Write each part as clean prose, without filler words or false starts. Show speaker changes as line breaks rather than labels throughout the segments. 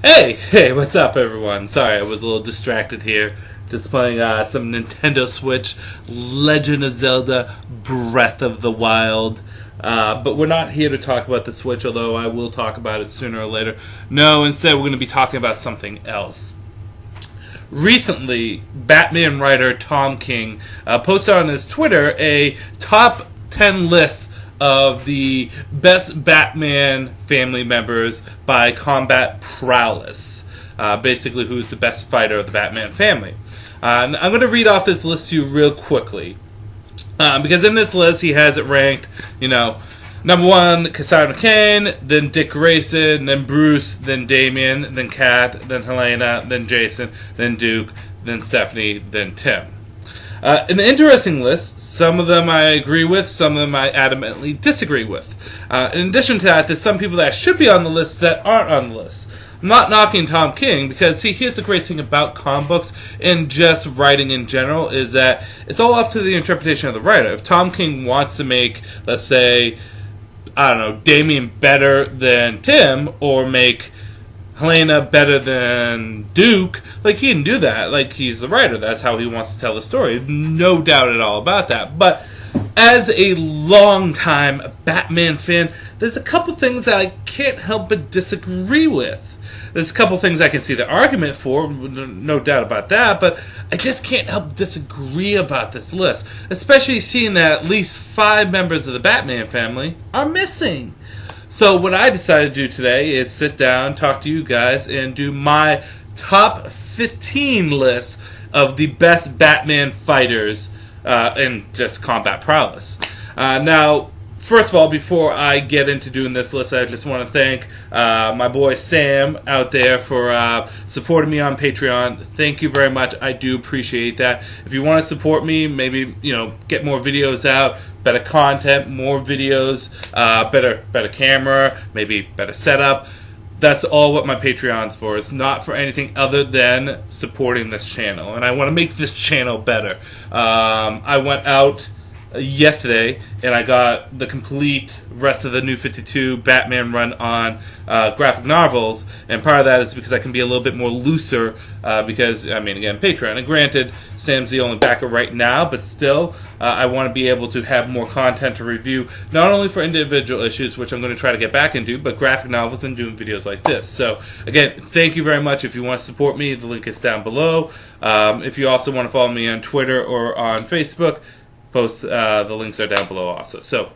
Hey, what's up, everyone? Sorry, I was a little distracted here. Just playing some Nintendo Switch, Legend of Zelda, Breath of the Wild. But we're not here to talk about the Switch, although I will talk about it sooner or later. No, instead we're going to be talking about something else. Recently, Batman writer Tom King posted on his Twitter a top 10 list of the best Batman family members by combat prowess. Basically, who's the best fighter of the Batman family. I'm going to read off this list to you real quickly. Because in this list, he has it ranked, number 1, Cassandra Cain, then Dick Grayson, then Bruce, then Damian, then Kat, then Helaina, then Jason, then Duke, then Stephanie, then Tim. An interesting list. Some of them I agree with, some of them I adamantly disagree with. In addition to that, there's some people that should be on the list that aren't on the list. I'm not knocking Tom King, because here's the great thing about comic books and just writing in general, is that it's all up to the interpretation of the writer. If Tom King wants to make, let's say, Damian better than Tim, or make Helaina better than Duke, he can do that. He's the writer. That's how he wants to tell the story. No doubt at all about that. But as a long-time Batman fan, there's a couple things that I can't help but disagree with. There's a couple things I can see the argument for, no doubt about that, but I just can't help disagree about this list, especially seeing that at least 5 members of the Batman family are missing. So what I decided to do today is sit down, talk to you guys, and do my top 15 list of the best Batman fighters in just combat prowess. Now, first of all, before I get into doing this list, I just want to thank my boy Sam out there for supporting me on Patreon. Thank you very much. I do appreciate that. If you want to support me, maybe get more videos out, better content, more videos, better camera, maybe better setup. That's all what my Patreon's for. It's not for anything other than supporting this channel, and I want to make this channel better. I went out yesterday, and I got the complete rest of the New 52 Batman run on graphic novels, and part of that is because I can be a little bit more looser, because, again, Patreon. And granted, Sam's the only backer right now, but still, I want to be able to have more content to review, not only for individual issues, which I'm going to try to get back into, but graphic novels and doing videos like this. So, again, thank you very much. If you want to support me, the link is down below. If you also want to follow me on Twitter or on Facebook, the links are down below also. So,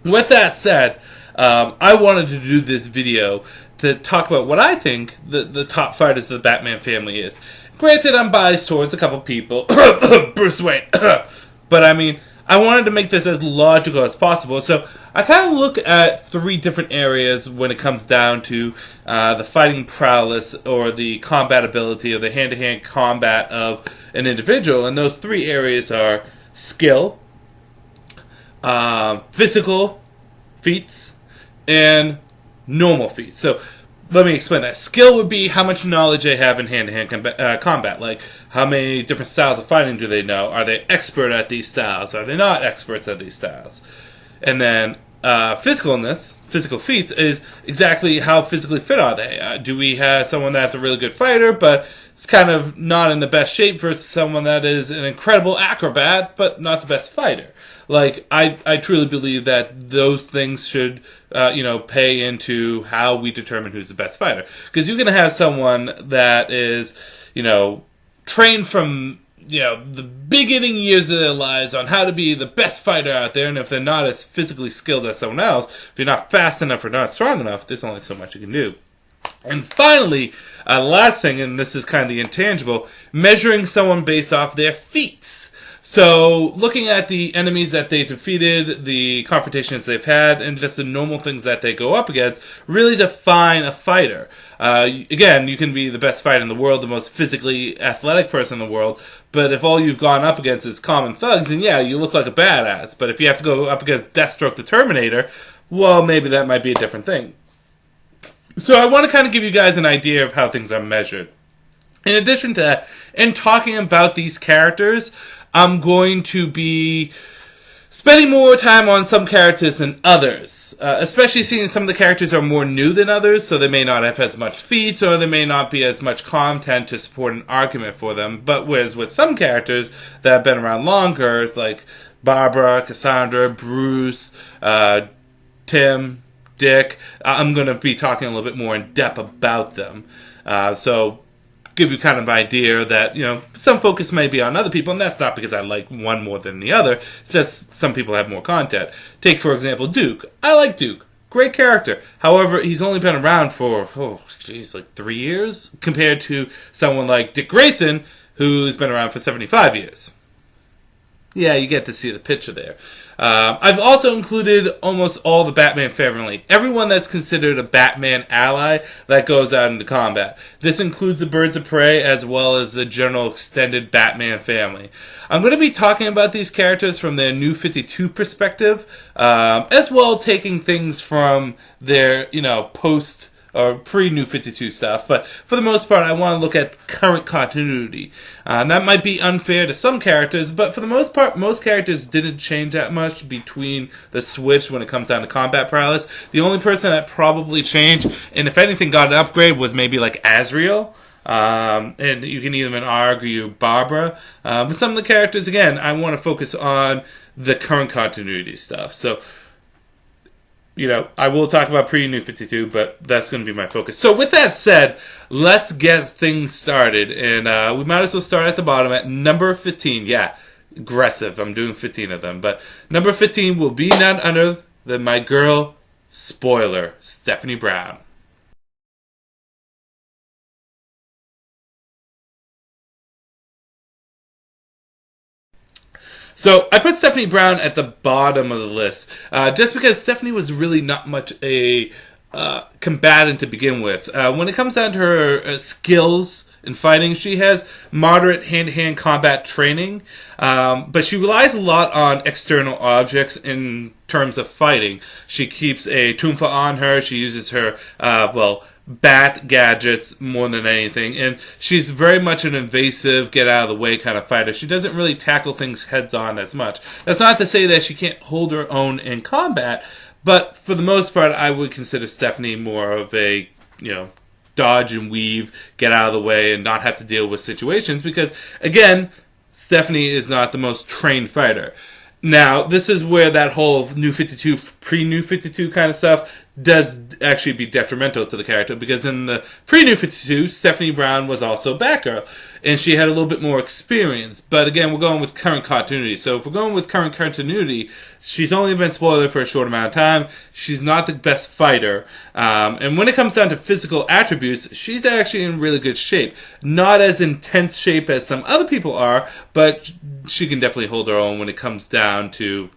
with that said, I wanted to do this video to talk about what I think the top fighters of the Batman family is. Granted, I'm biased towards a couple people, Bruce Wayne, but I wanted to make this as logical as possible. So, I kind of look at 3 different areas when it comes down to the fighting prowess or the combat ability or the hand-to-hand combat of an individual, and those 3 areas are skill, physical feats, and normal feats. So, let me explain that. Skill would be how much knowledge they have in hand-to-hand combat. Like, how many different styles of fighting do they know? Are they expert at these styles? Are they not experts at these styles? And then, physical feats, is exactly how physically fit are they? Do we have someone that's a really good fighter, but it's kind of not in the best shape, versus someone that is an incredible acrobat, but not the best fighter? I truly believe that those things should, pay into how we determine who's the best fighter. Because you can have someone that is, trained from, the beginning years of their lives on how to be the best fighter out there, and if they're not as physically skilled as someone else, if you're not fast enough or not strong enough, there's only so much you can do. And finally, last thing, and this is kind of the intangible, measuring someone based off their feats. So, looking at the enemies that they defeated, the confrontations they've had, and just the normal things that they go up against, really define a fighter. Again, you can be the best fighter in the world, the most physically athletic person in the world, but if all you've gone up against is common thugs, then yeah, you look like a badass. But if you have to go up against Deathstroke the Terminator, well, maybe that might be a different thing. So I want to kind of give you guys an idea of how things are measured. In addition to that, in talking about these characters, I'm going to be spending more time on some characters than others, especially seeing some of the characters are more new than others, so they may not have as much feats, or there may not be as much content to support an argument for them. But whereas with some characters that have been around longer, like Barbara, Cassandra, Bruce, Tim, Dick, I'm going to be talking a little bit more in depth about them. So give you kind of an idea that, some focus may be on other people, and that's not because I like one more than the other. It's just some people have more content. Take, for example, Duke. I like Duke. Great character. However, he's only been around for, 3 years, compared to someone like Dick Grayson, who's been around for 75 years. Yeah, you get to see the picture there. I've also included almost all the Batman family. Everyone that's considered a Batman ally that goes out into combat. This includes the Birds of Prey as well as the general extended Batman family. I'm going to be talking about these characters from their New 52 perspective, as well taking things from their, post or pre-New 52 stuff, but for the most part, I want to look at current continuity. And that might be unfair to some characters, but for the most part, most characters didn't change that much between the switch when it comes down to combat prowess. The only person that probably changed, and if anything got an upgrade, was maybe like Azrael. And you can even argue Barbara. But some of the characters, again, I want to focus on the current continuity stuff. So, I will talk about pre-New 52, but that's going to be my focus. So with that said, let's get things started. And we might as well start at the bottom at number 15. Yeah, aggressive. I'm doing 15 of them. But number 15 will be none other than my girl, spoiler, Stephanie Brown. So I put Stephanie Brown at the bottom of the list, just because Stephanie was really not much a combatant to begin with. When it comes down to her skills in fighting, she has moderate hand-to-hand combat training, but she relies a lot on external objects in terms of fighting. She keeps a Toompa on her. She uses her, bat gadgets more than anything, and she's very much an invasive, get out of the way kind of fighter. She doesn't really tackle things heads on as much. That's not to say that she can't hold her own in combat, but for the most part, I would consider Stephanie more of a, dodge and weave, get out of the way, and not have to deal with situations, because, again, Stephanie is not the most trained fighter. Now, this is where that whole New 52, pre-New 52 kind of stuff does actually be detrimental to the character, because in the pre-New 52, Stephanie Brown was also Batgirl, and she had a little bit more experience. But again, we're going with current continuity. So if we're going with current continuity, she's only been spoiler for a short amount of time. She's not the best fighter. And when it comes down to physical attributes, she's actually in really good shape. Not as intense shape as some other people are, but she can definitely hold her own when it comes down to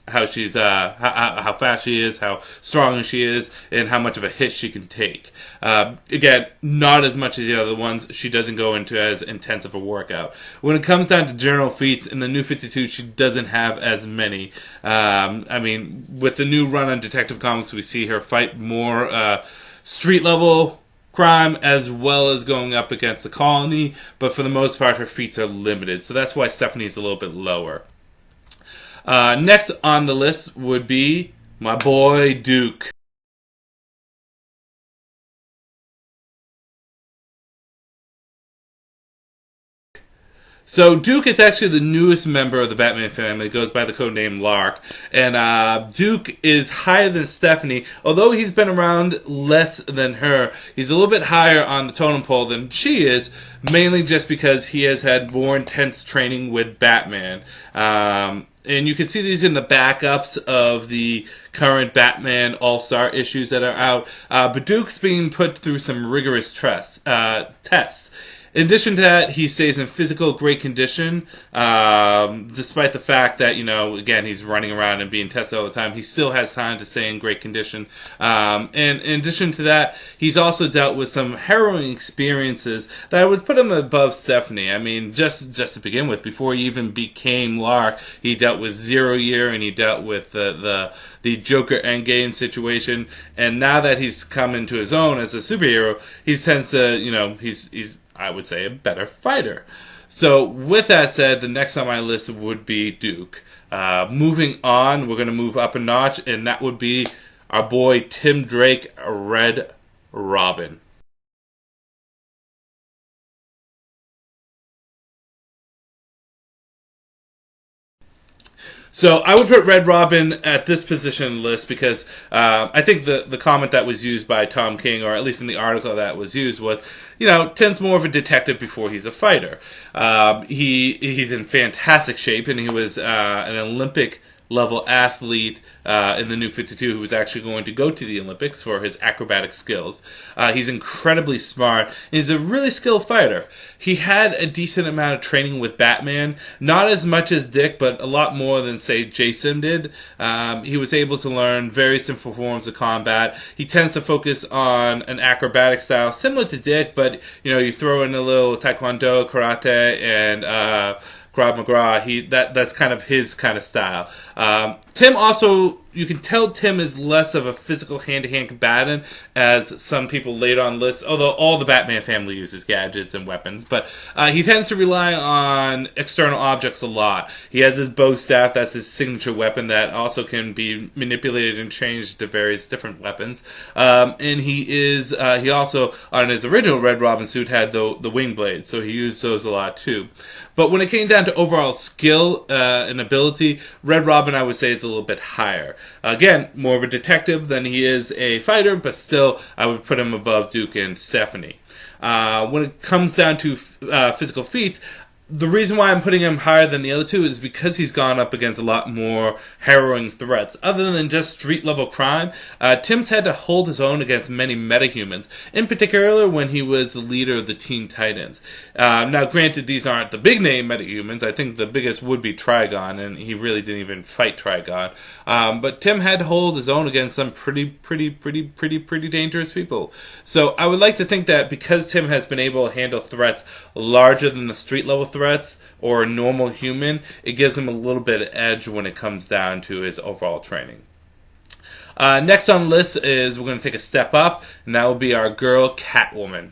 how she's how fast she is, how strong she is, and how much of a hit she can take. Again, not as much as the other ones. She doesn't go into as intense of a workout. When it comes down to general feats, in the New 52, she doesn't have as many. With the new run on Detective Comics, we see her fight more street level crime as well as going up against the colony, but for the most part, her feats are limited. So that's why Stephanie's a little bit lower. Next on the list would be my boy Duke. So Duke is actually the newest member of the Batman family. It goes by the codename Lark. And Duke is higher than Stephanie. Although he's been around less than her, he's a little bit higher on the totem pole than she is, mainly just because he has had more intense training with Batman. And you can see these in the backups of the current Batman All-Star issues that are out. But Duke's being put through some rigorous tests. In addition to that, he stays in physical great condition, despite the fact that, again, he's running around and being tested all the time. He still has time to stay in great condition. And in addition to that, he's also dealt with some harrowing experiences that would put him above Stephanie. I mean, just to begin with, before he even became Lark, he dealt with Zero Year, and he dealt with the Joker Endgame situation. And now that he's come into his own as a superhero, he tends to, he's I would say, a better fighter. So with that said, the next on my list would be Duke. Moving on, we're going to move up a notch, and that would be our boy Tim Drake, Red Robin. So I would put Red Robin at this position in the list because I think the comment that was used by Tom King, or at least in the article that was used, was, Tim's more of a detective before he's a fighter. He's in fantastic shape, and he was an Olympic level athlete in the New 52 who was actually going to go to the Olympics for his acrobatic skills. He's incredibly smart. He's a really skilled fighter. He had a decent amount of training with Batman, not as much as Dick, but a lot more than, say, Jason did. He was able to learn very simple forms of combat. He tends to focus on an acrobatic style similar to Dick, but you throw in a little taekwondo, karate, and Krav Maga. That's kind of his kind of style. Tim also, you can tell Tim is less of a physical hand-to-hand combatant as some people later on list, although all the Batman family uses gadgets and weapons, but he tends to rely on external objects a lot. He has his bow staff, that's his signature weapon that also can be manipulated and changed to various different weapons. And he also, on his original Red Robin suit, had the wing blades, so he used those a lot too. But when it came down to overall skill and ability, Red Robin, I would say, is a little bit higher. Again, more of a detective than he is a fighter, but still, I would put him above Duke and Stephanie. When it comes down to physical feats, the reason why I'm putting him higher than the other two is because he's gone up against a lot more harrowing threats. Other than just street-level crime, Tim's had to hold his own against many metahumans, in particular when he was the leader of the Teen Titans. Now, granted, these aren't the big-name metahumans. I think the biggest would be Trigon, and he really didn't even fight Trigon. But Tim had to hold his own against some pretty dangerous people. So I would like to think that because Tim has been able to handle threats larger than the street-level threats, or a normal human, it gives him a little bit of edge when it comes down to his overall training. Next on the list is we're going to take a step up, and that will be our girl Catwoman.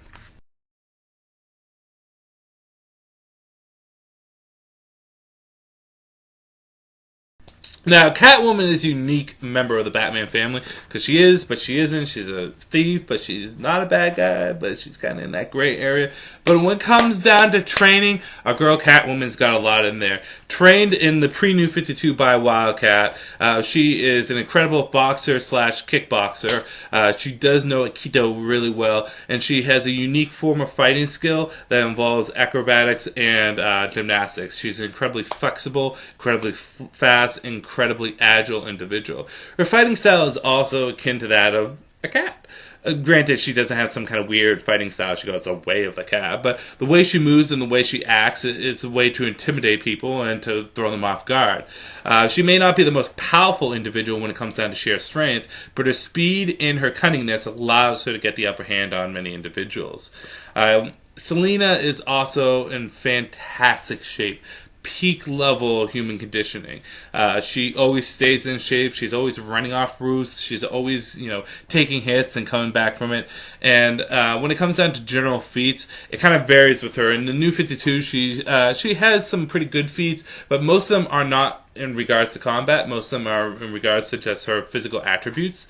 Now, Catwoman is a unique member of the Batman family, because she is, but she isn't. She's a thief, but she's not a bad guy, but she's kind of in that gray area. But when it comes down to training, our girl Catwoman's got a lot in there. Trained in the pre-New 52 by Wildcat, she is an incredible boxer/kickboxer. She does know Aikido really well, and she has a unique form of fighting skill that involves acrobatics and gymnastics. She's incredibly flexible, incredibly fast, incredibly agile individual. Her fighting style is also akin to that of a cat. Granted, she doesn't have some kind of weird fighting style. She goes the way of the cat. But the way she moves and the way she acts is a way to intimidate people and to throw them off guard. She may not be the most powerful individual when it comes down to sheer strength, but her speed and her cunningness allows her to get the upper hand on many individuals. Selena is also in fantastic shape. Peak level human conditioning. She always stays in shape. She's always running off roofs. She's always, taking hits and coming back from it. And when it comes down to general feats, it kind of varies with her. In the New 52, she has some pretty good feats, but most of them are not in regards to combat. Most of them are in regards to just her physical attributes,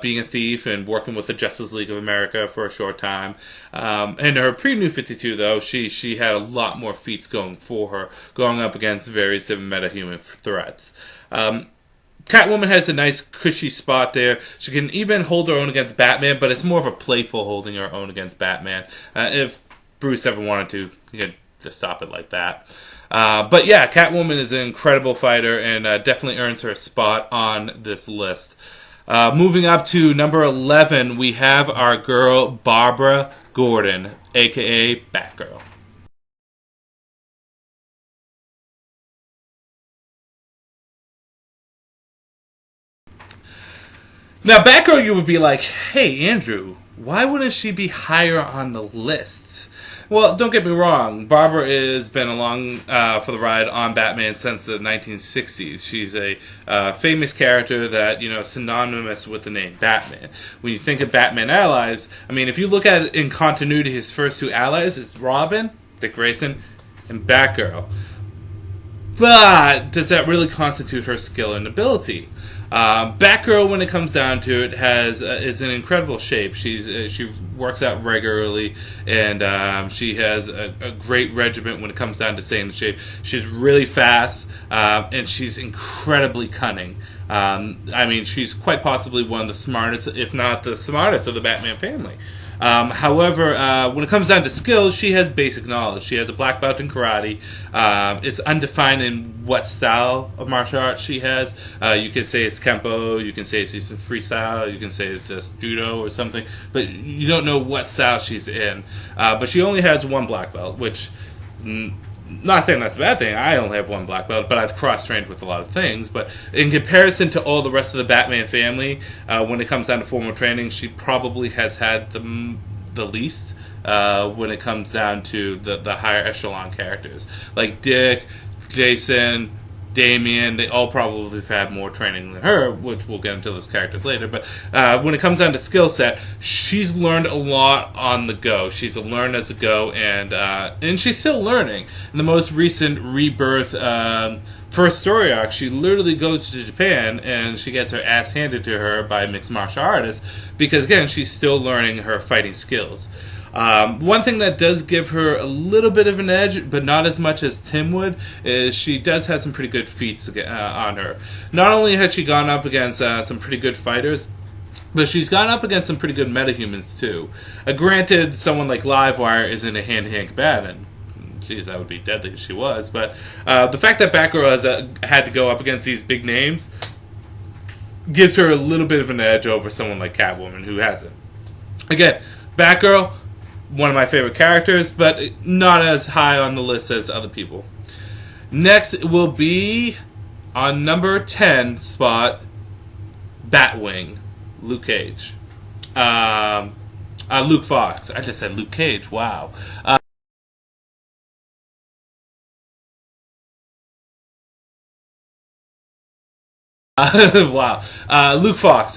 being a thief and working with the Justice League of America for a short time. And her pre-New 52, though, she had a lot more feats going for her, going up against various different metahuman threats. Catwoman has a nice cushy spot there. She can even hold her own against Batman, but it's more of a playful holding her own against Batman. If Bruce ever wanted to, he could just stop it like that. But yeah, Catwoman is an incredible fighter and definitely earns her a spot on this list. Moving up to number 11, we have our girl Barbara Gordon, a.k.a. Batgirl. Now, Batgirl, you would be like, hey, Andrew, why wouldn't she be higher on the list? Well, don't get me wrong. Barbara has been along for the ride on Batman since the 1960s. She's a famous character that, synonymous with the name Batman. When you think of Batman allies, I mean, if you look at it in continuity, his first two allies is Robin, Dick Grayson, and Batgirl. But does that really constitute her skill and ability? Batgirl, when it comes down to it, is in incredible shape. She works out regularly, and she has a great regiment when it comes down to staying in shape. She's really fast, and she's incredibly cunning. She's quite possibly one of the smartest, if not the smartest, of the Batman family. However, when it comes down to skills, she has basic knowledge. She has a black belt in karate. It's undefined in what style of martial arts she has. You can say it's Kempo, you can say it's freestyle, you can say it's just judo or something, but you don't know what style she's in. But she only has one black belt, which... Not saying that's a bad thing. I only have one black belt, but I've cross-trained with a lot of things. But in comparison to all the rest of the Batman family, when it comes down to formal training, she probably has had the least when it comes down to the higher echelon characters. Like Dick, Jason, Damian, they all probably have had more training than her, which we'll get into those characters later. But when it comes down to skill set, she's learned a lot on the go. She's learned as a go, and she's still learning. In the most recent Rebirth first story arc, she literally goes to Japan, and she gets her ass handed to her by mixed martial artists, because, again, she's still learning her fighting skills. One thing that does give her a little bit of an edge, but not as much as Tim would, is she does have some pretty good feats on her. Not only has she gone up against some pretty good fighters, but she's gone up against some pretty good metahumans too. Granted, someone like Livewire isn't a hand-to-hand combatant. Geez, that would be deadly if she was. But the fact that Batgirl has had to go up against these big names gives her a little bit of an edge over someone like Catwoman, who hasn't. Again, Batgirl, one of my favorite characters, but not as high on the list as other people. Next will be, on number 10 spot, Batwing, Luke Cage. Luke Fox. I just said Luke Cage, wow. Wow. Luke Fox.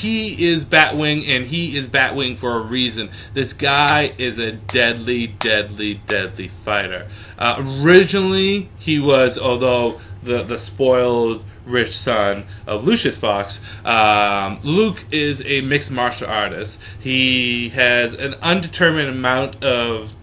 He is Batwing, and he is Batwing for a reason. This guy is a deadly, deadly, deadly fighter. Originally, he was, although the spoiled rich son of Lucius Fox, Luke is a mixed martial artist. He has an undetermined amount of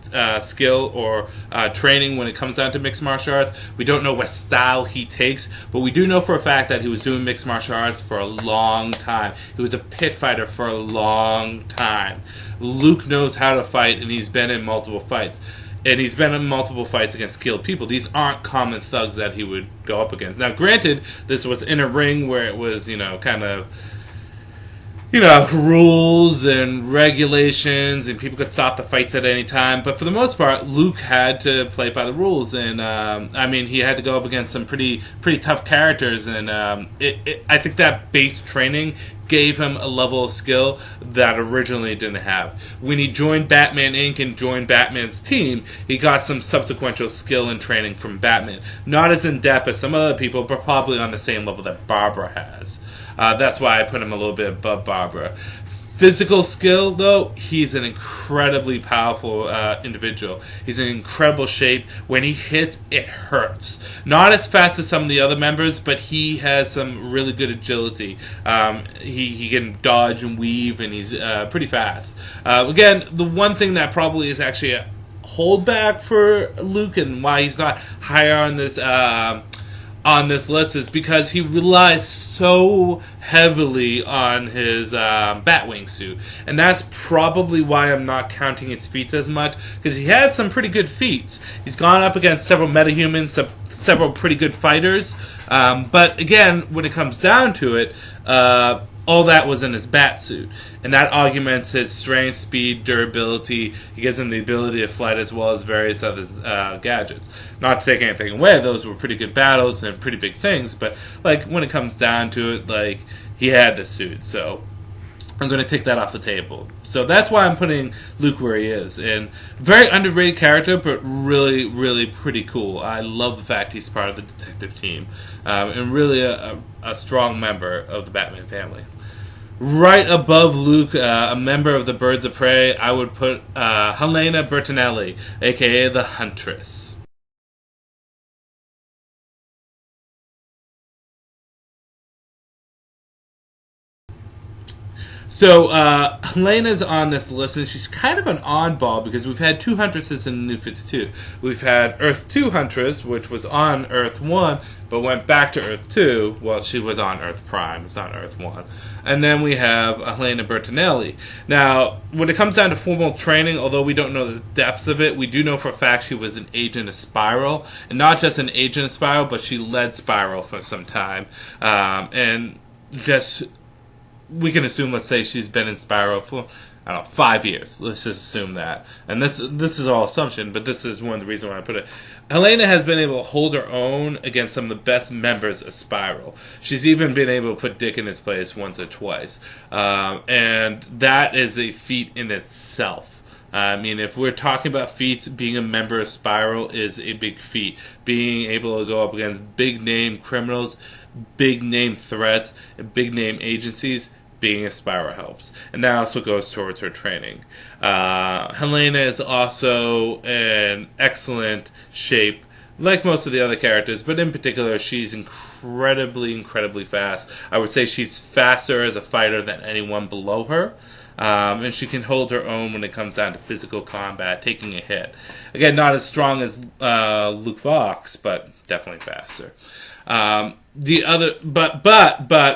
skill or training when it comes down to mixed martial arts. We don't know what style he takes, but we do know for a fact that he was doing mixed martial arts for a long time. He was a pit fighter for a long time. Luke knows how to fight, and he's been in multiple fights. And he's been in multiple fights against skilled people. These aren't common thugs that he would go up against. Now, granted, this was in a ring where it was, kind of, rules and regulations, and people could stop the fights at any time. But for the most part, Luke had to play by the rules. And, he had to go up against some pretty tough characters. And I think that base training gave him a level of skill that originally didn't have. When he joined Batman Inc. and joined Batman's team, he got some subsequent skill and training from Batman. Not as in-depth as some other people, but probably on the same level that Barbara has. That's why I put him a little bit above Barbara. Physical skill, though, he's an incredibly powerful individual. He's in incredible shape. When he hits, it hurts. Not as fast as some of the other members, but he has some really good agility. He can dodge and weave, and he's pretty fast. Again, the one thing that probably is actually a holdback for Luke and why he's not higher on this list is because he relies so heavily on his Batwing suit. And that's probably why I'm not counting his feats as much, because he has some pretty good feats. He's gone up against several metahumans, several pretty good fighters. But again, when it comes down to it, all that was in his bat suit. And that augments his strength, speed, durability. He gives him the ability to flight as well as various other gadgets. Not to take anything away, those were pretty good battles and pretty big things, but when it comes down to it, he had the suit. So I'm going to take that off the table. So that's why I'm putting Luke where he is. And very underrated character, but really, really pretty cool. I love the fact he's part of the detective team. And really a strong member of the Batman family. Right above Luke, a member of the Birds of Prey, I would put Helaina Bertinelli, a.k.a. the Huntress. So Helena's on this list, and she's kind of an oddball because we've had two Huntresses in the New 52. We've had Earth 2 Huntress, which was on Earth 1, but went back to Earth 2. Well, she was on Earth Prime. It's not Earth 1. And then we have Helaina Bertinelli. Now, when it comes down to formal training, although we don't know the depths of it, we do know for a fact she was an agent of Spiral. And not just an agent of Spiral, but she led Spiral for some time. And just... we can assume, let's say she's been in Spiral for, I don't know, 5 years. Let's just assume that. And this is all assumption, but this is one of the reasons why I put it. Helaina has been able to hold her own against some of the best members of Spiral. She's even been able to put Dick in his place once or twice. And that is a feat in itself. I mean, if we're talking about feats, being a member of Spiral is a big feat. Being able to go up against big-name criminals, big-name threats, and big-name agencies, being a Spiral helps. And that also goes towards her training. Helaina is also in excellent shape, like most of the other characters, but in particular, she's incredibly fast. I would say she's faster as a fighter than anyone below her. And she can hold her own when it comes down to physical combat, taking a hit. Again, not as strong as Luke Fox, but definitely faster. But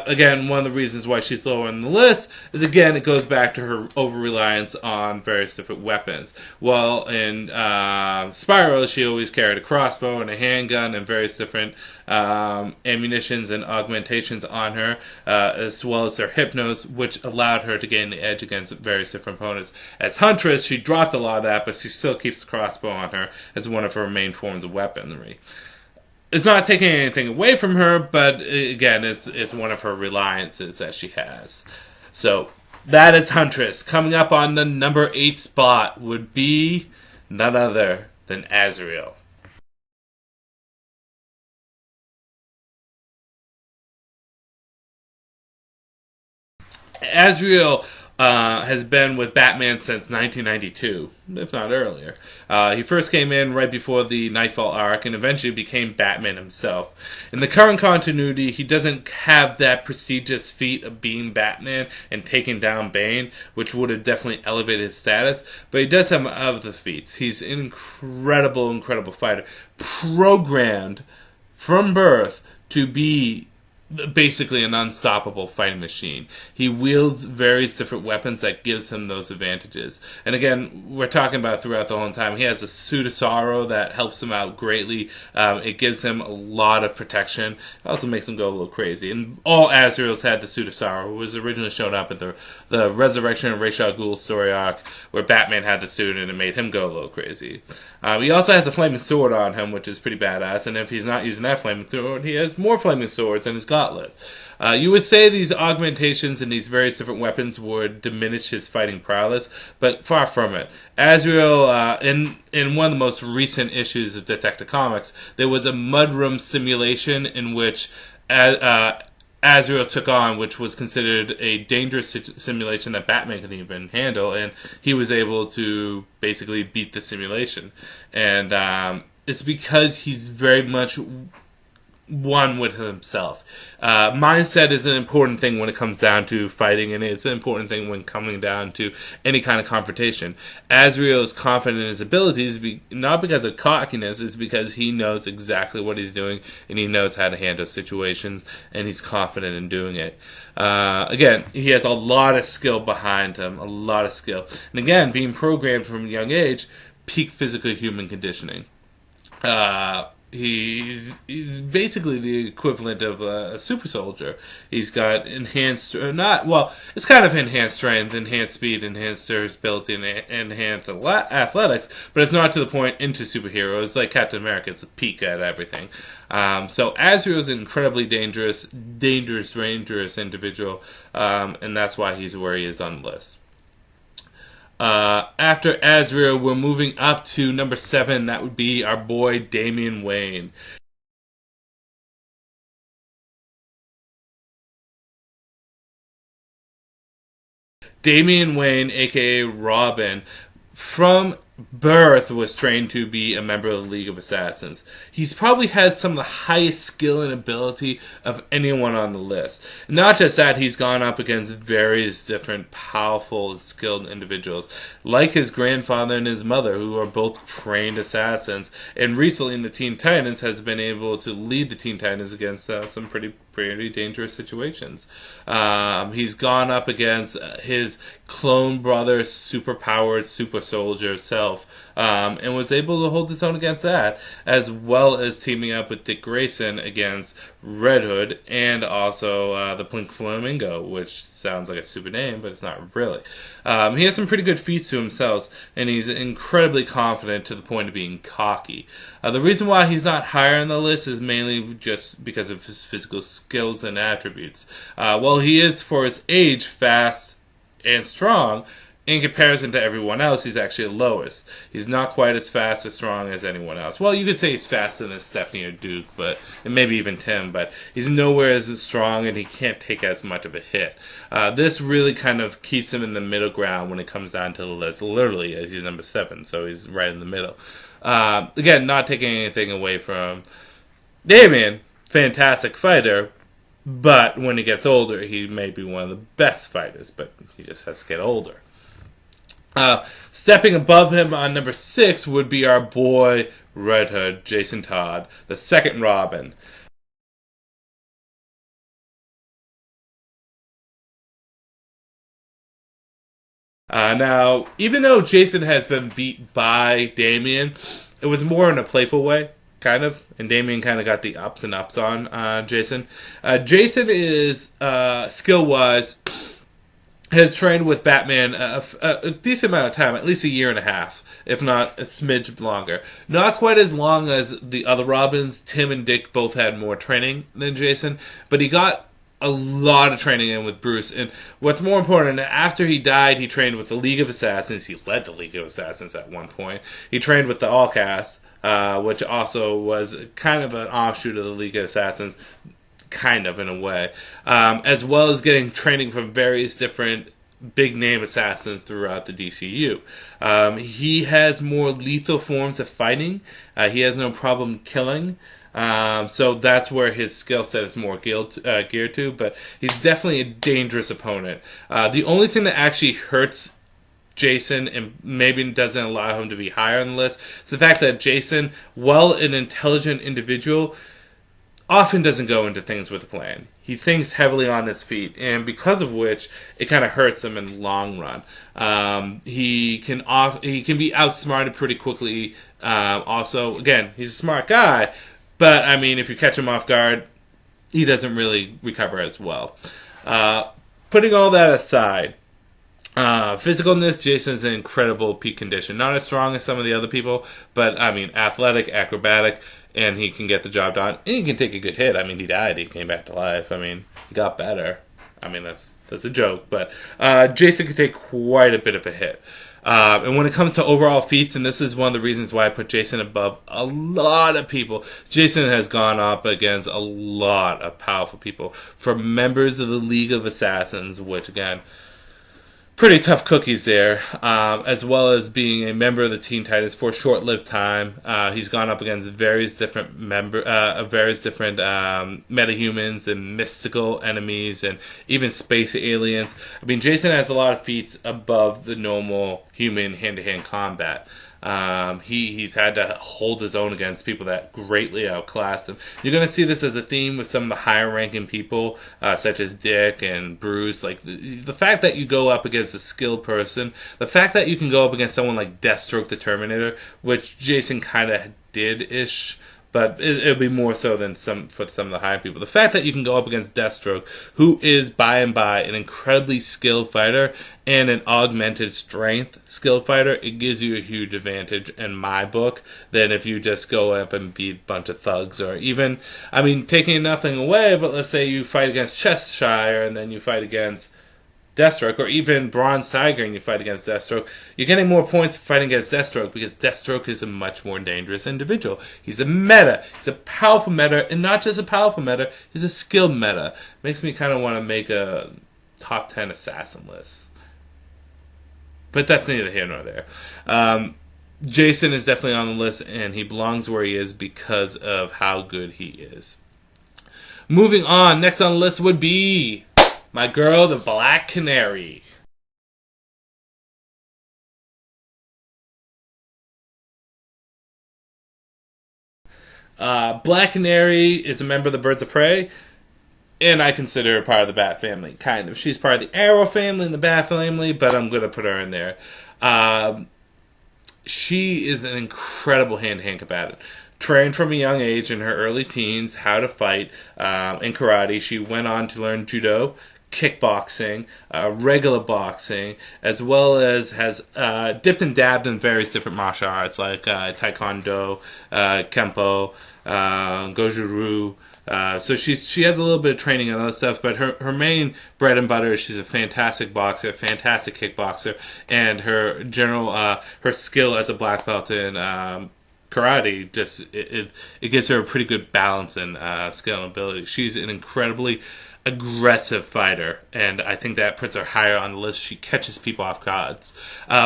again, one of the reasons why she's lower on the list is, again, it goes back to her over-reliance on various different weapons. Well, in Spiral, she always carried a crossbow and a handgun and various different ammunitions and augmentations on her, as well as her hypnos, which allowed her to gain the edge against various different opponents. As Huntress, she dropped a lot of that, but she still keeps the crossbow on her as one of her main forms of weaponry. It's not taking anything away from her, but again, it's one of her reliances that she has. So that is Huntress. Coming up on the number 8 spot would be none other than Azrael. Azrael has been with Batman since 1992, if not earlier. He first came in right before the Nightfall arc and eventually became Batman himself. In the current continuity, he doesn't have that prestigious feat of being Batman and taking down Bane, which would have definitely elevated his status, but he does have other feats. He's an incredible fighter, programmed from birth to be basically an unstoppable fighting machine. He wields various different weapons that gives him those advantages. And again, we're talking about throughout the whole time, he has a suit of sorrow that helps him out greatly. It gives him a lot of protection. It also makes him go a little crazy. And all Azrael's had the suit of sorrow. It was originally shown up at the Resurrection of Ra's al Ghul story arc, where Batman had the suit and it made him go a little crazy. He also has a flaming sword on him, which is pretty badass. And if he's not using that flaming sword, he has more flaming swords in his gauntlet. You would say these augmentations and these various different weapons would diminish his fighting prowess, but far from it. Azrael, in one of the most recent issues of Detective Comics, there was a mudroom simulation in which Azrael took on, which was considered a dangerous simulation that Batman couldn't even handle, and he was able to basically beat the simulation. And it's because he's very much one with himself. Mindset is an important thing when it comes down to fighting, and it's an important thing when coming down to any kind of confrontation. Azrael is confident in his abilities, not because of cockiness, it's because he knows exactly what he's doing, and he knows how to handle situations, and he's confident in doing it. Again, he has a lot of skill behind him, a lot of skill. And again, being programmed from a young age, peak physical human conditioning. He's basically the equivalent of a super soldier. He's got enhanced, it's kind of enhanced strength, enhanced speed, enhanced durability, and enhanced athletics, but it's not to the point into superheroes like Captain America. It's a peak at everything. So Azrael is an incredibly dangerous individual, and that's why he's where he is on the list. After Azrael, we're moving up to number 7. That would be our boy Damian Wayne. Damian Wayne, aka Robin, from birth was trained to be a member of the League of Assassins. He's probably has some of the highest skill and ability of anyone on the list. Not just that, he's gone up against various different powerful, skilled individuals, like his grandfather and his mother, who are both trained assassins. And recently in the Teen Titans has been able to lead the Teen Titans against some pretty dangerous situations. He's gone up against his clone brother, superpowered super soldier self, and was able to hold his own against that, as well as teaming up with Dick Grayson against Red Hood and also the Pink Flamingo, which sounds like a stupid name, but it's not really. He has some pretty good feats to himself, and he's incredibly confident to the point of being cocky. The reason why he's not higher on the list is mainly just because of his physical skills and attributes. While he is, for his age, fast and strong, in comparison to everyone else, he's actually the lowest. He's not quite as fast or strong as anyone else. Well, you could say he's faster than Stephanie or Duke, and maybe even Tim, but he's nowhere as strong, and he can't take as much of a hit. This really kind of keeps him in the middle ground when it comes down to the list, literally, as he's number 7, so he's right in the middle. Again, not taking anything away from Damian, fantastic fighter, but when he gets older, he may be one of the best fighters, but he just has to get older. Stepping above him on number 6 would be our boy Red Hood, Jason Todd, the second Robin. Now, even though Jason has been beat by Damian, it was more in a playful way, kind of, and Damian kind of got the ups and ups on Jason. Jason is, skill-wise, has trained with Batman a decent amount of time, at least a year and a half, if not a smidge longer. Not quite as long as the other Robins. Tim and Dick both had more training than Jason, but he got a lot of training in with Bruce. And what's more important, after he died, he trained with the League of Assassins. He led the League of Assassins at one point. He trained with the All-Cast, which also was kind of an offshoot of the League of Assassins, kind of in a way, as well as getting training from various different big name assassins throughout the DCU. He has more lethal forms of fighting. He has no problem killing. So that's where his skill set is more geared to, but he's definitely a dangerous opponent. The only thing that actually hurts Jason and maybe doesn't allow him to be higher on the list is the fact that Jason, while an intelligent individual, often doesn't go into things with a plan. He thinks heavily on his feet, and because of which, it kind of hurts him in the long run. He can be outsmarted pretty quickly. Also, again, he's a smart guy, but I mean, if you catch him off guard, he doesn't really recover as well. Putting all that aside, physicalness, Jason's in incredible peak condition. Not as strong as some of the other people, but I mean, athletic, acrobatic, and he can get the job done. And he can take a good hit. I mean, he died. He came back to life. I mean, he got better. I mean, that's a joke. But Jason can take quite a bit of a hit. And when it comes to overall feats, and this is one of the reasons why I put Jason above a lot of people, Jason has gone up against a lot of powerful people. From members of the League of Assassins, which, again, pretty tough cookies there, as well as being a member of the Teen Titans for a short-lived time. He's gone up against various different metahumans and mystical enemies and even space aliens. I mean, Jason has a lot of feats above the normal human hand-to-hand combat. He's had to hold his own against people that greatly outclassed him. You're going to see this as a theme with some of the higher-ranking people, such as Dick and Bruce. Like the fact that you go up against a skilled person, the fact that you can go up against someone like Deathstroke the Terminator, which Jason kind of did-ish, but it'll be more so than for some of the higher people. The fact that you can go up against Deathstroke, who is by and by an incredibly skilled fighter and an augmented strength skilled fighter, it gives you a huge advantage in my book than if you just go up and beat a bunch of thugs, or even, I mean, taking nothing away, but let's say you fight against Cheshire and then you fight against Deathstroke, or even Bronze Tiger and you fight against Deathstroke, you're getting more points fighting against Deathstroke because Deathstroke is a much more dangerous individual. He's a meta. He's a powerful meta, and not just a powerful meta, he's a skilled meta. Makes me kind of want to make a top 10 assassin list. But that's neither here nor there. Jason is definitely on the list, and he belongs where he is because of how good he is. Moving on, next on the list would be my girl, the Black Canary. Black Canary is a member of the Birds of Prey, and I consider her part of the Bat family, kind of. She's part of the Arrow family and the Bat family, but I'm going to put her in there. She is an incredible hand-to-hand combatant. Trained from a young age in her early teens how to fight in karate. She went on to learn judo, kickboxing, regular boxing, as well as has dipped and dabbed in various different martial arts like taekwondo, kempo, goju-ryu. So she has a little bit of training and other stuff, but her main bread and butter is she's a fantastic boxer, fantastic kickboxer, and her general her skill as a black belt in karate just it gives her a pretty good balance and skill and ability. She's an incredibly aggressive fighter, and I think that puts her higher on the list. She catches people off guards,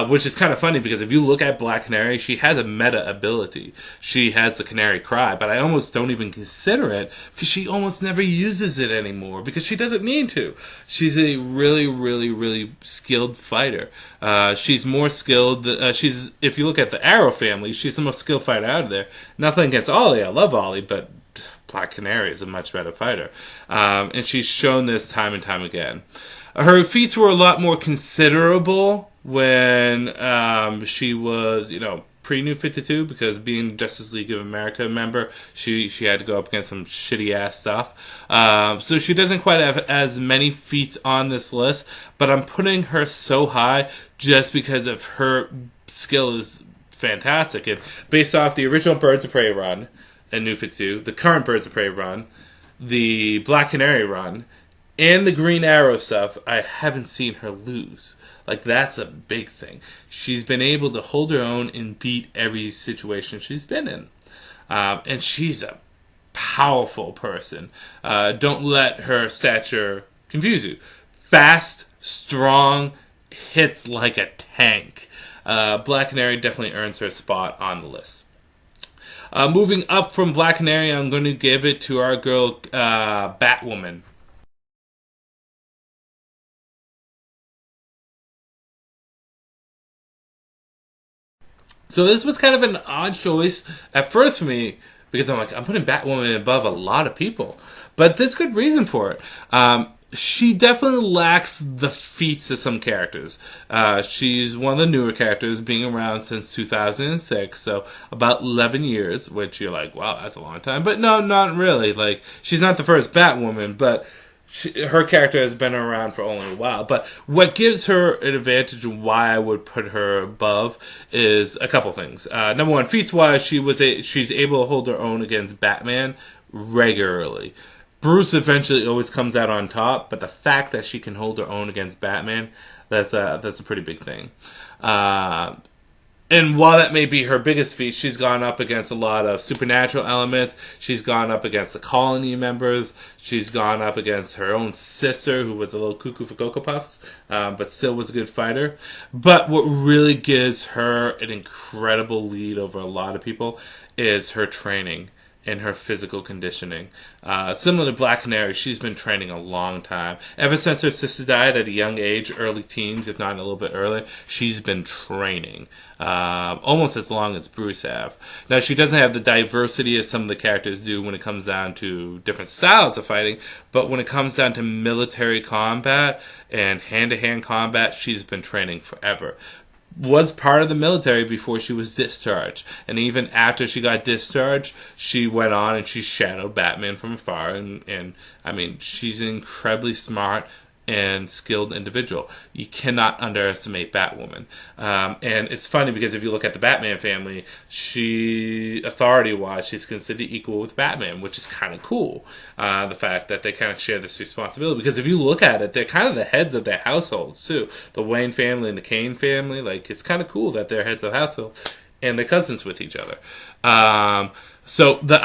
which is kind of funny because if you look at Black Canary, she has a meta ability. She has the Canary Cry, but I almost don't even consider it because she almost never uses it anymore because she doesn't need to. She's a really, really, really skilled fighter. She's more skilled. She's, if you look at the Arrow family, she's the most skilled fighter out of there. Nothing against Ollie. I love Ollie, but Black Canary is a much better fighter. And she's shown this time and time again. Her feats were a lot more considerable when she was, pre-New 52, because being Justice League of America member, she had to go up against some shitty-ass stuff. So she doesn't quite have as many feats on this list, but I'm putting her so high just because of her skill is fantastic. And based off the original Birds of Prey run, and New 52, the current Birds of Prey run, the Black Canary run, and the Green Arrow stuff, I haven't seen her lose. Like, that's a big thing. She's been able to hold her own and beat every situation she's been in. And she's a powerful person. Don't let her stature confuse you. Fast, strong, hits like a tank. Black Canary definitely earns her spot on the list. Moving up from Black Canary, I'm going to give it to our girl, Batwoman. So this was kind of an odd choice at first for me, because I'm putting Batwoman above a lot of people. But there's good reason for it. She definitely lacks the feats of some characters. She's one of the newer characters, being around since 2006, so about 11 years, which you're like, wow, that's a long time. But no, not really. Like, she's not the first Batwoman, but her character has been around for only a while. But what gives her an advantage and why I would put her above is a couple things. Number one, feats-wise, she's able to hold her own against Batman regularly. Bruce eventually always comes out on top, but the fact that she can hold her own against Batman, that's a pretty big thing. And while that may be her biggest feat, she's gone up against a lot of supernatural elements. She's gone up against the colony members. She's gone up against her own sister, who was a little cuckoo for Cocoa Puffs, but still was a good fighter. But what really gives her an incredible lead over a lot of people is her training and her physical conditioning. Similar to Black Canary, she's been training a long time. Ever since her sister died at a young age, early teens, if not a little bit earlier, she's been training. Almost as long as Bruce have. Now, she doesn't have the diversity as some of the characters do when it comes down to different styles of fighting, but when it comes down to military combat and hand-to-hand combat, she's been training forever. Was part of the military before she was discharged. And even after she got discharged, she went on and she shadowed Batman from afar. And I mean, she's an incredibly smart and skilled individual. You cannot underestimate Batwoman. And it's funny because if you look at the Batman family, authority-wise, she's considered equal with Batman, which is kind of cool. The fact that they kind of share this responsibility. Because if you look at it, they're kind of the heads of their households, too. The Wayne family and the Kane family, like, it's kind of cool that they're heads of household and they're cousins with each other. I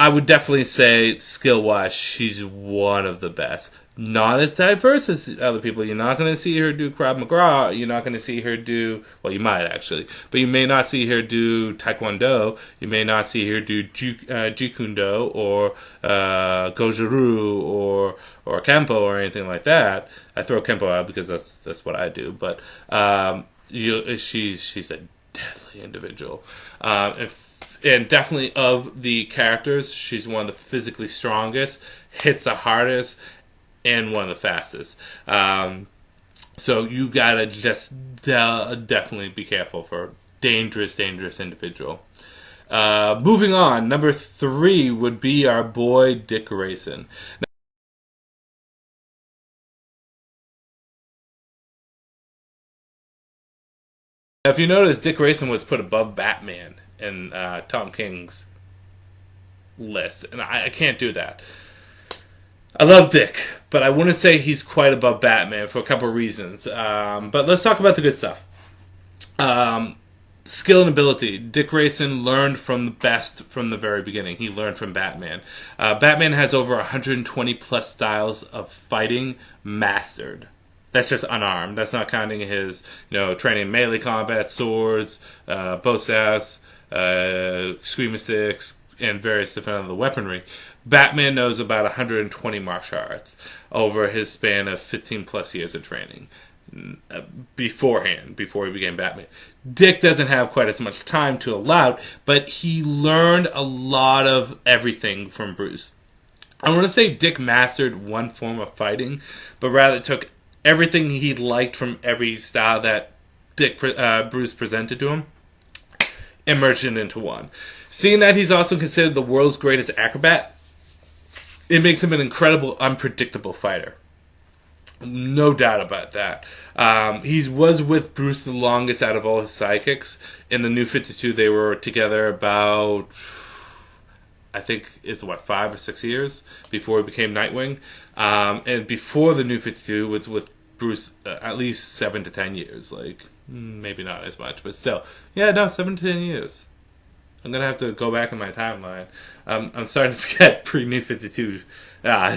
would definitely say, skill-wise, she's one of the best. not as diverse as other people. You're not going to see her do Krav Maga. You're not going to see her do, well, you might actually, but you may not see her do Taekwondo. You may not see her do Jikundo or Goju-Ryu or Kempo or anything like that. I throw Kempo out because that's what I do, but she's a deadly individual. And definitely of the characters, she's one of the physically strongest, hits the hardest, and one of the fastest. So you gotta just definitely be careful for a dangerous individual. Moving on, number 3 would be our boy Dick Grayson. Now, if you notice, Dick Grayson was put above Batman in Tom King's list, and I can't do that. I love Dick, but I wouldn't say he's quite above Batman for a couple of reasons. But let's talk about the good stuff. Skill and ability. Dick Grayson learned from the best from the very beginning. He learned from Batman. Batman has over 120 plus styles of fighting mastered. That's just unarmed. That's not counting his, training melee combat, swords, bow staffs, screamer sticks, and various different other weaponry. Batman knows about 120 martial arts over his span of 15 plus years of training before he became Batman. Dick doesn't have quite as much time to allow it, but he learned a lot of everything from Bruce. I want to say Dick mastered one form of fighting, but rather took everything he liked from every style that Bruce presented to him and merged it into one. Seeing that he's also considered the world's greatest acrobat, it makes him an incredible, unpredictable fighter. No doubt about that. He was with Bruce the longest out of all his sidekicks. In the New 52, they were together about, I think it's 5 or 6 years before he became Nightwing. And before the New 52 was with Bruce at least 7 to 10 years. Like, maybe not as much, but still. Yeah, no, 7 to 10 years. I'm going to have to go back in my timeline. I'm starting to forget pre-New 52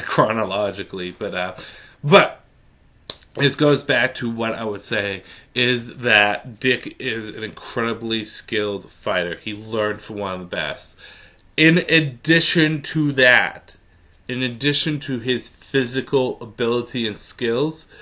chronologically. But this goes back to what I would say is that Dick is an incredibly skilled fighter. He learned from one of the best. In addition to that, in addition to his physical ability and skills,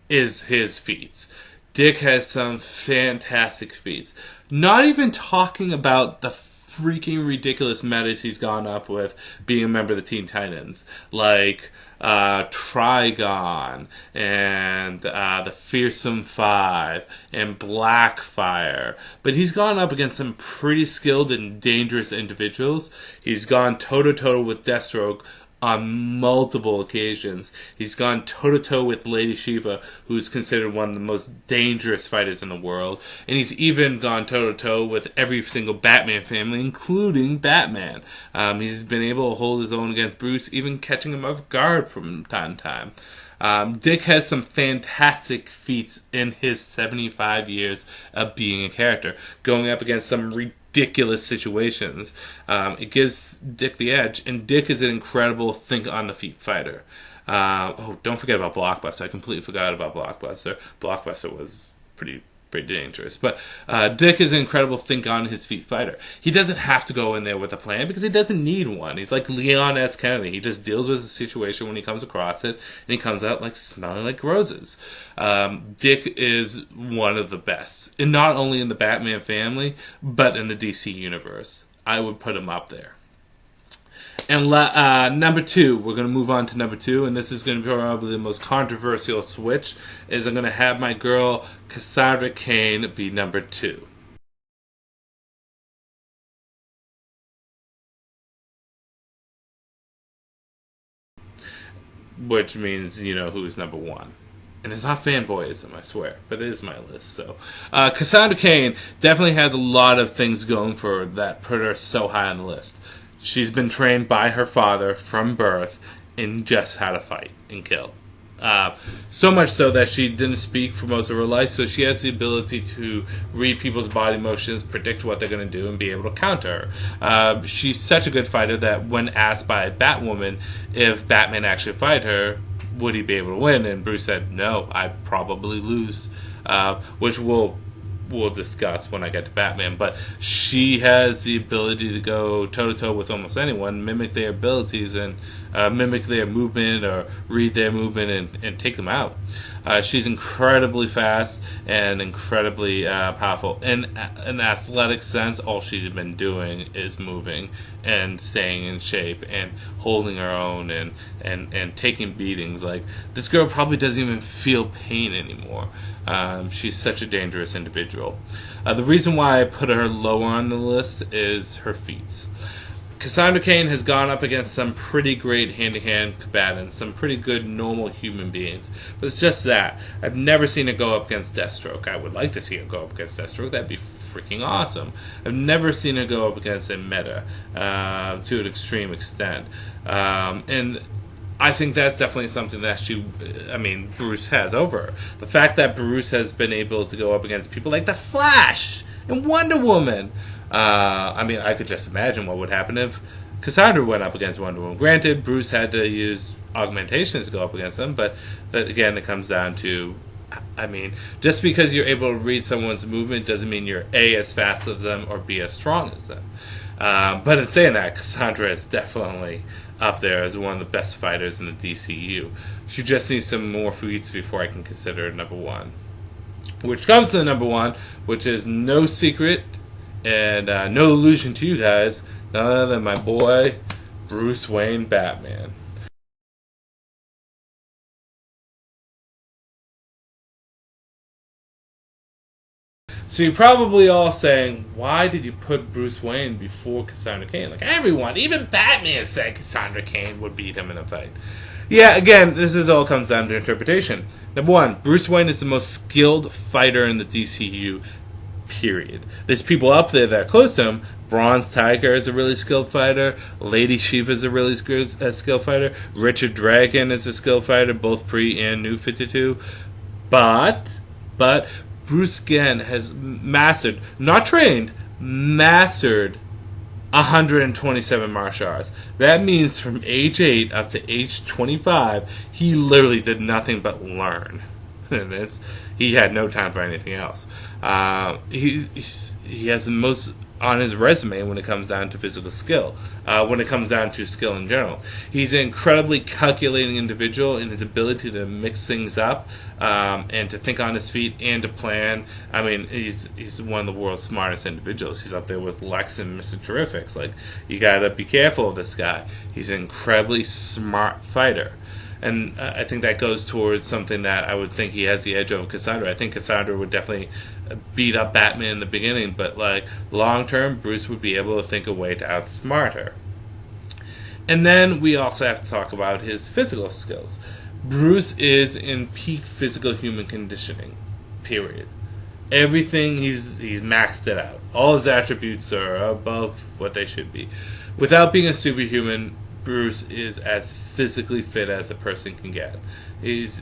is his feats. Dick has some fantastic feats. Not even talking about the freaking ridiculous metas he's gone up with being a member of the Teen Titans. Like Trigon and the Fearsome Five and Blackfire. But he's gone up against some pretty skilled and dangerous individuals. He's gone toe-to-toe with Deathstroke on multiple occasions. He's gone toe-to-toe with Lady Shiva, who's considered one of the most dangerous fighters in the world. And he's even gone toe-to-toe with every single Batman family, including Batman. He's been able to hold his own against Bruce, even catching him off guard from time to time. Dick has some fantastic feats in his 75 years of being a character, going up against some ridiculous situations. It gives Dick the edge, and Dick is an incredible think-on-the-feet fighter. Don't forget about Blockbuster. I completely forgot about Blockbuster. Blockbuster was pretty dangerous. But Dick is an incredible think-on-his-feet fighter. He doesn't have to go in there with a plan because he doesn't need one. He's like Leon S. Kennedy. He just deals with the situation when he comes across it, and he comes out like smelling like roses. Dick is one of the best, and not only in the Batman family, but in the DC universe. I would put him up there. And number 2, we're going to move on to number 2, and this is going to be probably the most controversial switch, is I'm going to have my girl Cassandra Cain be number 2. Which means you know who's number 1. And it's not fanboyism, I swear, but it is my list. So, Cassandra Cain definitely has a lot of things going for her that put her so high on the list. She's been trained by her father from birth in just how to fight and kill. So much so that she didn't speak for most of her life, so she has the ability to read people's body motions, predict what they're going to do, and be able to counter her. She's such a good fighter that when asked by Batwoman if Batman actually fight her, would he be able to win? And Bruce said, no, I'd probably lose, which we'll discuss when I get to Batman. But she has the ability to go toe-to-toe with almost anyone, mimic their abilities, and mimic their movement or read their movement and take them out. She's incredibly fast and incredibly powerful. In an athletic sense, all she's been doing is moving and staying in shape and holding her own and taking beatings. Like, this girl probably doesn't even feel pain anymore. She's such a dangerous individual. The reason why I put her lower on the list is her feats. Cassandra Cain has gone up against some pretty great hand-to-hand combatants, some pretty good normal human beings. But it's just that. I've never seen her go up against Deathstroke. I would like to see her go up against Deathstroke. That'd be freaking awesome. I've never seen her go up against a meta to an extreme extent. And I think that's definitely something that Bruce has over her. The fact that Bruce has been able to go up against people like The Flash and Wonder Woman. I could just imagine what would happen if Cassandra went up against Wonder Woman. Granted, Bruce had to use augmentations to go up against them, but that, again, it comes down to, just because you're able to read someone's movement doesn't mean you're A, as fast as them, or B, as strong as them. But in saying that, Cassandra is definitely up there as one of the best fighters in the DCU. She just needs some more feats before I can consider her number one. Which comes to the number one, which is no secret and no illusion to you guys, none other than my boy, Bruce Wayne Batman. So you're probably all saying, why did you put Bruce Wayne before Cassandra Cain? Like, everyone, even Batman said Cassandra Cain would beat him in a fight. Yeah, again, all comes down to interpretation. Number one, Bruce Wayne is the most skilled fighter in the DCU, period. There's people up there that are close to him. Bronze Tiger is a really skilled fighter. Lady Shiva is a really skilled fighter. Richard Dragon is a skilled fighter, both pre and new 52. But Bruce again has mastered, not trained, mastered 127 martial arts. That means from age 8 up to age 25, he literally did nothing but learn. And he had no time for anything else. He has the most on his resume when it comes down to physical skill, when it comes down to skill in general. He's an incredibly calculating individual in his ability to mix things up and to think on his feet and to plan. He's one of the world's smartest individuals. He's up there with Lex and Mr. Terrifics. Like, you gotta be careful of this guy. He's an incredibly smart fighter. And I think that goes towards something that I would think he has the edge over Cassandra. I think Cassandra would definitely beat up Batman in the beginning, but long term, Bruce would be able to think a way to outsmart her. And then we also have to talk about his physical skills. Bruce is in peak physical human conditioning, period. Everything, he's maxed it out. All his attributes are above what they should be. Without being a superhuman, Bruce is as physically fit as a person can get. He's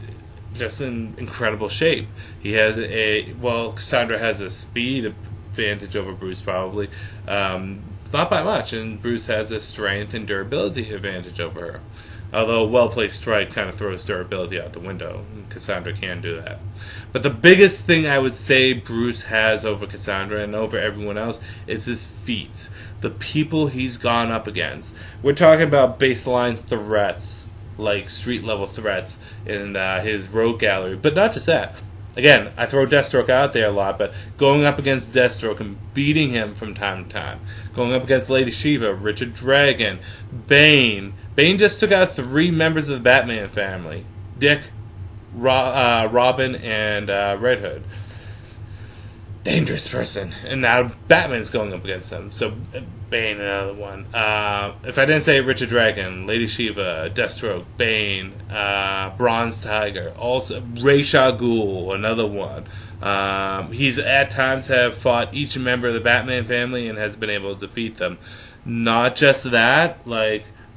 just in incredible shape. He has Cassandra has a speed advantage over Bruce probably, not by much, and Bruce has a strength and durability advantage over her. Although a well-placed strike kind of throws durability out the window. Cassandra can do that. But the biggest thing I would say Bruce has over Cassandra and over everyone else is his feats. The people he's gone up against. We're talking about baseline threats, like street-level threats in his rogue gallery. But not just that. Again, I throw Deathstroke out there a lot, but going up against Deathstroke and beating him from time to time. Going up against Lady Shiva, Richard Dragon, Bane. Bane just took out 3 members of the Batman family. Dick, Robin, and Red Hood. Dangerous person. And now Batman's going up against them. So Bane, another one. If I didn't say Richard Dragon, Lady Shiva, Deathstroke, Bane, Bronze Tiger, also Ra's al Ghul, another one. He's at times have fought each member of the Batman family and has been able to defeat them. Not just that,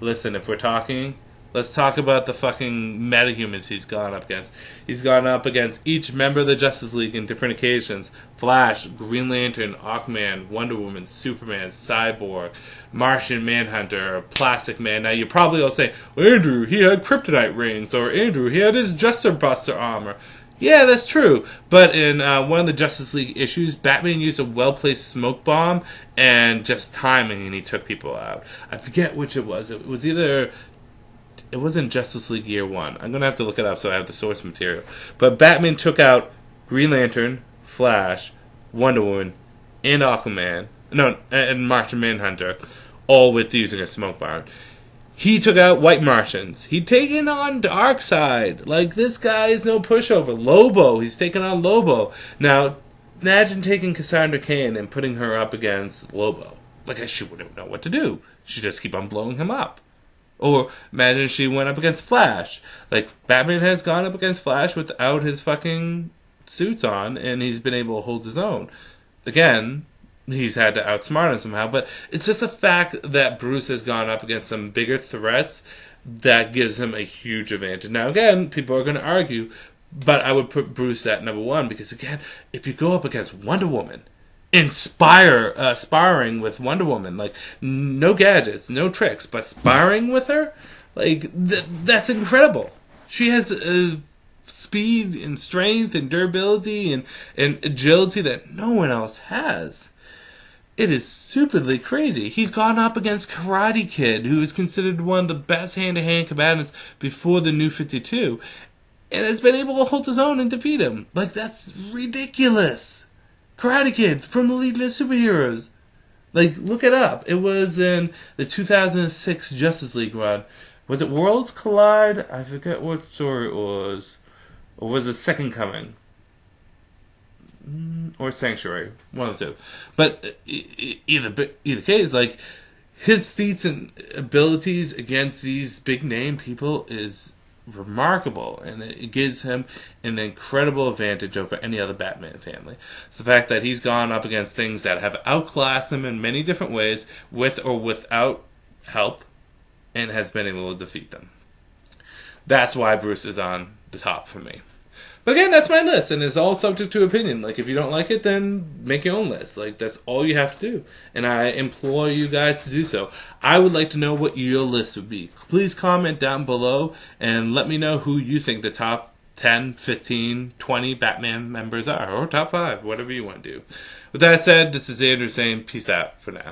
listen, if we're talking Let's talk about the fucking metahumans he's gone up against. He's gone up against each member of the Justice League in different occasions. Flash, Green Lantern, Aquaman, Wonder Woman, Superman, Cyborg, Martian Manhunter, Plastic Man. Now you're probably all saying, well, Andrew, he had kryptonite rings, or Andrew, he had his Justice Buster armor. Yeah, that's true. But in one of the Justice League issues, Batman used a well-placed smoke bomb and just timing, and he took people out. I forget which it was. It was either... It wasn't Justice League Year 1. I'm going to have to look it up so I have the source material. But Batman took out Green Lantern, Flash, Wonder Woman, and Aquaman. No, and Martian Manhunter, all with using a smoke bomb. He took out White Martians. He'd taken on Darkseid. Like, this guy is no pushover. Lobo. He's taken on Lobo. Now, imagine taking Cassandra Cain and putting her up against Lobo. Like, she wouldn't know what to do. She'd just keep on blowing him up. Or imagine she went up against Flash. Like, Batman has gone up against Flash without his fucking suits on, and he's been able to hold his own. Again, he's had to outsmart him somehow, but it's just a fact that Bruce has gone up against some bigger threats that gives him a huge advantage. Now, again, people are going to argue, but I would put Bruce at number one, because, again, if you go up against Wonder Woman, sparring with Wonder Woman, like, no gadgets, no tricks, but sparring with her, like, that's incredible. She has speed and strength and durability and agility that no one else has. It is stupidly crazy. He's gone up against Karate Kid, who is considered one of the best hand-to-hand combatants before the New 52, and has been able to hold his own and defeat him. Like, that's ridiculous. Karate Kid from the Legion of Superheroes. Like, look it up. It was in the 2006 Justice League run. Was it Worlds Collide? I forget what story it was. Or was it Second Coming? Or Sanctuary. One of the two. But either case, like, his feats and abilities against these big-name people is remarkable, and it gives him an incredible advantage over any other Batman family. It's the fact that he's gone up against things that have outclassed him in many different ways, with or without help, and has been able to defeat them. That's why Bruce is on the top for me. But again, that's my list, and it's all subject to opinion. Like, if you don't like it, then make your own list. Like, that's all you have to do. And I implore you guys to do so. I would like to know what your list would be. Please comment down below and let me know who you think the top 10, 15, 20 Batman members are. Or top 5, whatever you want to do. With that said, this is Andrew saying peace out for now.